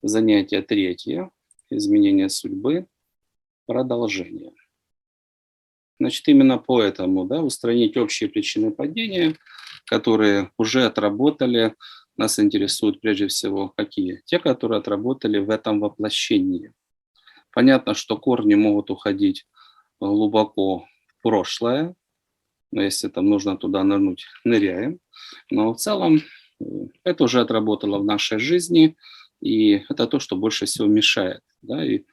Занятие третье. Изменение судьбы. Продолжение. Значит, именно поэтому, да, устранить общие причины падения, которые уже отработали, нас интересуют прежде всего какие? Те, которые отработали в этом воплощении. Понятно, что корни могут уходить глубоко в прошлое, но если там нужно туда нырнуть, ныряем. Но в целом это уже отработало в нашей жизни, и это то, что больше всего мешает. Да? И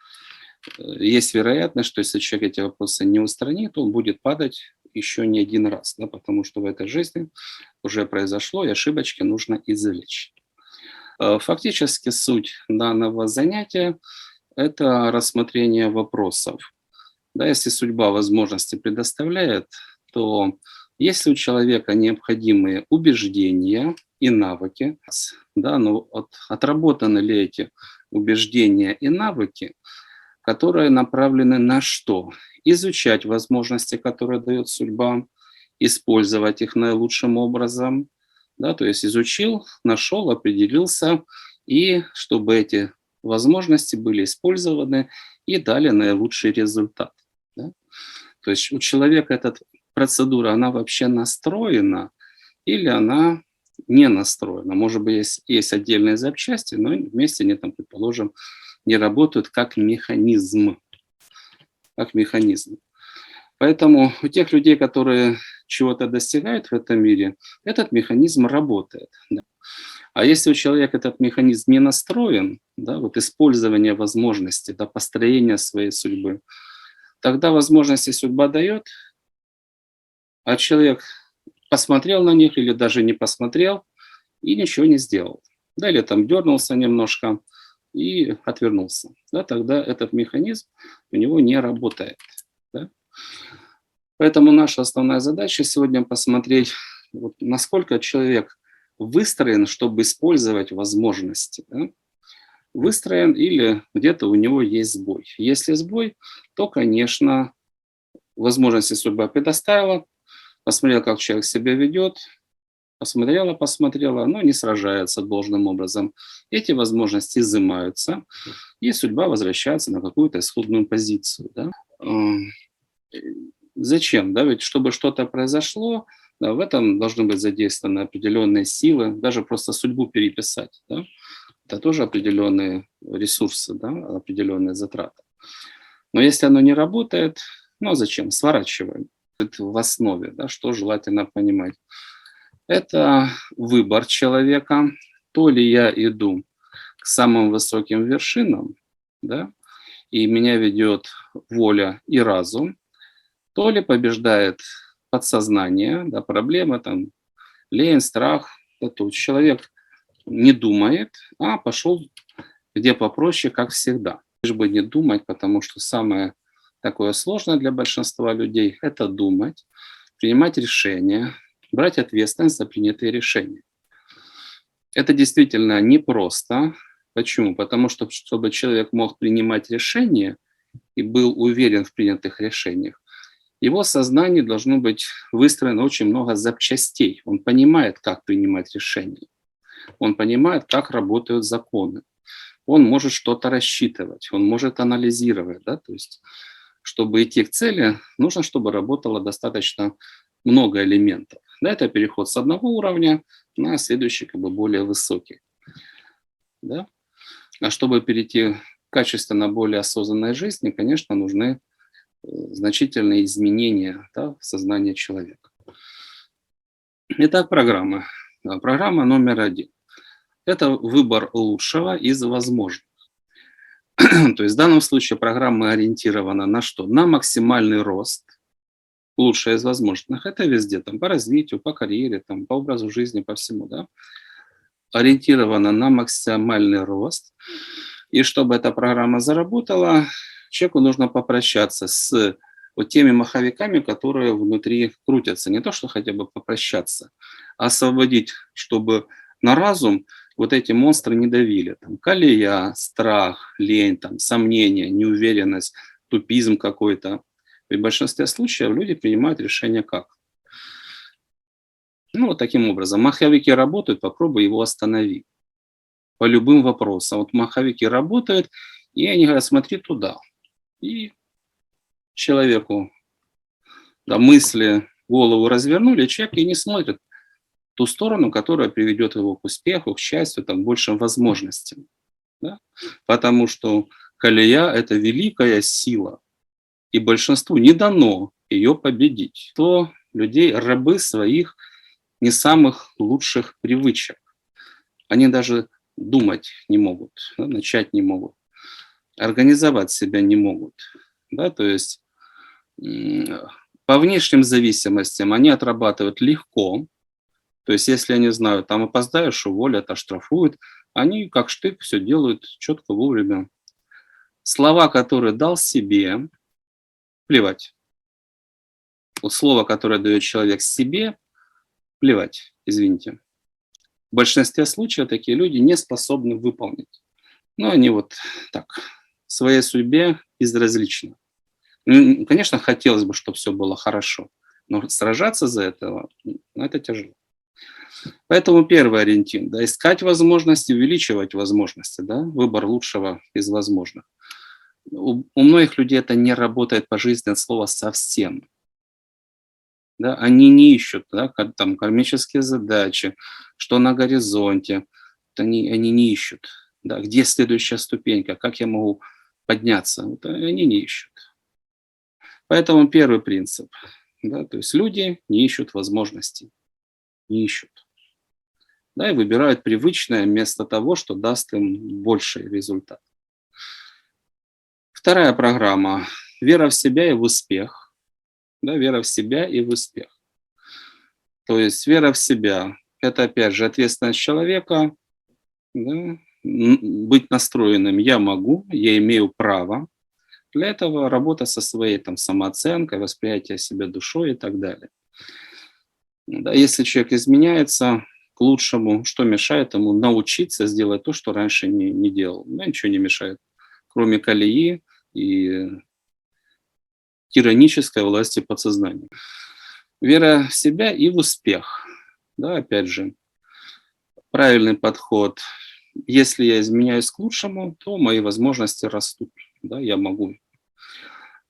есть вероятность, что если человек эти вопросы не устранит, он будет падать еще не один раз, да, потому что в этой жизни уже произошло, и ошибочки нужно извлечь. Фактически суть данного занятия – это рассмотрение вопросов. Да, если судьба возможности предоставляет, то есть ли у человека необходимые убеждения и навыки, да, но отработаны ли эти убеждения и навыки, которые направлены на что? Изучать возможности, которые дает судьба, использовать их наилучшим образом, да, то есть изучил, нашел, определился, и чтобы эти возможности были использованы и дали наилучший результат. Да? То есть у человека эта процедура, она вообще настроена или она не настроена? Может быть, есть отдельные запчасти, но вместе они там, предположим, не работают как механизм. Как механизм. Поэтому у тех людей, которые чего-то достигают в этом мире, этот механизм работает. Да. А если у человека этот механизм не настроен, да, вот использование возможностей, да, построение своей судьбы, тогда возможности судьба дает, а человек посмотрел на них или даже не посмотрел и ничего не сделал. Да, или там дернулся немножко и отвернулся. Да, тогда этот механизм у него не работает. Да. Поэтому наша основная задача сегодня посмотреть, вот, насколько человек выстроен, чтобы использовать возможности. Да? Выстроен или где-то у него есть сбой. Если сбой, то, конечно, возможности судьба предоставила, посмотрел, как человек себя ведет, посмотрела, но не сражается должным образом. Эти возможности изымаются, и судьба возвращается на какую-то исходную позицию. Да? Зачем? Да? Ведь чтобы что-то произошло, да, в этом должны быть задействованы определенные силы, даже просто судьбу переписать. Да? Это тоже определенные ресурсы, да, определенные затраты. Но если оно не работает, ну а зачем? Сворачиваем. Это в основе, да, что желательно понимать. Это выбор человека. То ли я иду к самым высоким вершинам, да, и меня ведет воля и разум, то ли побеждает подсознание, да, проблемы, там, лень, страх. Это человек не думает, а пошел где попроще, как всегда. Лишь бы не думать, потому что самое такое сложное для большинства людей – это думать, принимать решения, брать ответственность за принятые решения. Это действительно непросто. Почему? Потому что, чтобы человек мог принимать решения и был уверен в принятых решениях, его сознание должно быть выстроено очень много запчастей. Он понимает, как принимать решения. Он понимает, как работают законы. Он может что-то рассчитывать, он может анализировать. Да? То есть, чтобы идти к цели, нужно, чтобы работало достаточно много элементов. Да, это переход с одного уровня на следующий, как бы более высокий. Да? А чтобы перейти к качественно более осознанной жизни, конечно, нужны значительные изменения, да, в сознании человека. Итак, программа. Программа номер 1. Это выбор лучшего из возможных. То есть в данном случае программа ориентирована на что? На максимальный рост, лучшее из возможных. Это везде, там, по развитию, по карьере, там, по образу жизни, по всему. Да? Ориентирована на максимальный рост. И чтобы эта программа заработала, человеку нужно попрощаться с вот теми маховиками, которые внутри крутятся. Не то, что хотя бы попрощаться, а освободить, чтобы на разум вот эти монстры не давили. Там, колея, страх, лень, там, сомнения, неуверенность, тупизм какой-то. И в большинстве случаев люди принимают решение как? Ну, вот таким образом. Маховики работают, попробуй его остановить. по любым вопросам. Вот маховики работают, и они говорят, смотри туда. И человеку, да, мысли, голову развернули, человек и не смотрит в ту сторону, которая приведет его к успеху, к счастью, там, к большим возможностям. Да? Потому что колея – это великая сила, и большинству не дано ее победить. То людей рабы своих не самых лучших привычек. Они даже думать не могут, да, начать не могут, организовать себя не могут. Да, то есть по внешним зависимостям они отрабатывают легко. То есть если они знают, там опоздаешь, уволят, оштрафуют, они как штык все делают четко, вовремя. Слова, которые дал себе, плевать. Вот слово, которое дает человек себе, плевать, извините. В большинстве случаев такие люди не способны выполнить. Но они вот так, своей судьбе безразличны. Конечно, хотелось бы, чтобы все было хорошо, но сражаться за это тяжело. Поэтому первый ориентир, да, искать возможности, увеличивать возможности, да, выбор лучшего из возможных. У многих людей это не работает по жизни от слова совсем. Да, они не ищут, да, там кармические задачи, что на горизонте. Вот они не ищут, да, где следующая ступенька, как я могу подняться. Вот они не ищут. Поэтому первый принцип, да, то есть люди не ищут возможностей, не ищут, да, и выбирают привычное вместо того, что даст им больший результат. Вторая программа – вера в себя и в успех. Да, вера в себя и в успех. То есть вера в себя – это, опять же, ответственность человека, да, быть настроенным «я могу», «я имею право». Для этого работа со своей там, самооценкой, восприятие себя душой и так далее. Да, если человек изменяется к лучшему, что мешает ему научиться сделать то, что раньше не делал? Да, ничего не мешает, кроме колеи и тиранической власти подсознания. Вера в себя и в успех. Да, опять же, правильный подход. Если я изменяюсь к лучшему, то мои возможности растут. Да, я могу.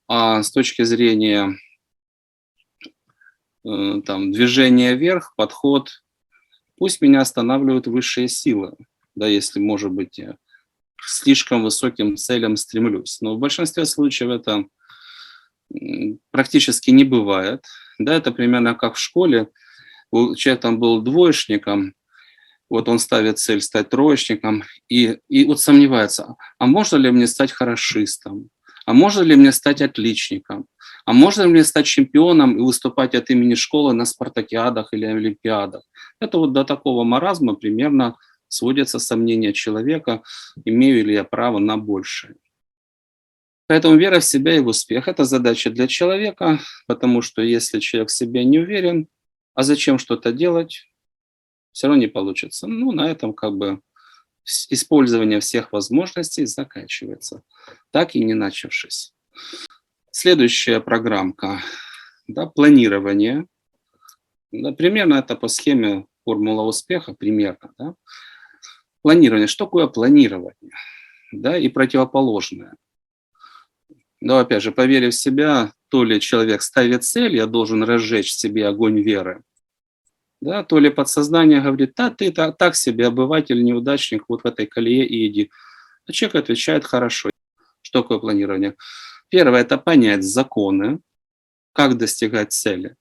А с точки зрения там, движения вверх, подход, пусть меня останавливают высшие силы. Да, если, может быть, я к слишком высоким целям стремлюсь. Но в большинстве случаев это практически не бывает. Да, это примерно как в школе. Человек там был двоечником, вот он ставит цель стать троечником, и вот сомневается, а можно ли мне стать хорошистом? А можно ли мне стать отличником? А можно ли мне стать чемпионом и выступать от имени школы на спартакиадах или олимпиадах? Это вот до такого маразма примерно сводятся сомнения человека, имею ли я право на большее. Поэтому вера в себя и в успех – это задача для человека, потому что если человек в себе не уверен, а зачем что-то делать, все равно не получится. Ну, на этом как бы использование всех возможностей заканчивается, так и не начавшись. Следующая программка, да, планирование. Да, примерно это по схеме формула успеха, примерно. Да. Планирование. Что такое планирование? Да, и противоположное. Но опять же, поверив в себя, то ли человек ставит цель, я должен разжечь в себе огонь веры, да, то ли подсознание говорит, да, ты так себе обыватель, неудачник, вот в этой колее и иди. А человек отвечает, хорошо. Что такое планирование? Первое – это понять законы, как достигать цели.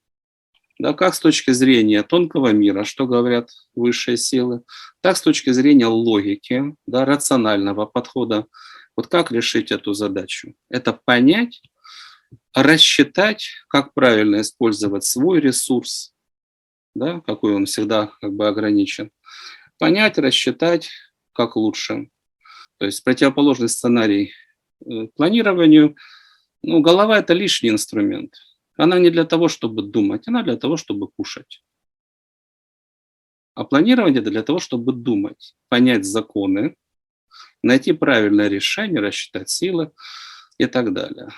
Да, как с точки зрения тонкого мира, что говорят высшие силы, так с точки зрения логики, да, рационального подхода. Вот как решить эту задачу? Это понять, рассчитать, как правильно использовать свой ресурс, да, какой он всегда как бы ограничен. Понять, рассчитать, как лучше. То есть противоположный сценарий планированию. Ну, голова – это лишний инструмент. Она не для того, чтобы думать, она для того, чтобы кушать. А планирование – это для того, чтобы думать, понять законы, найти правильное решение, рассчитать силы и так далее.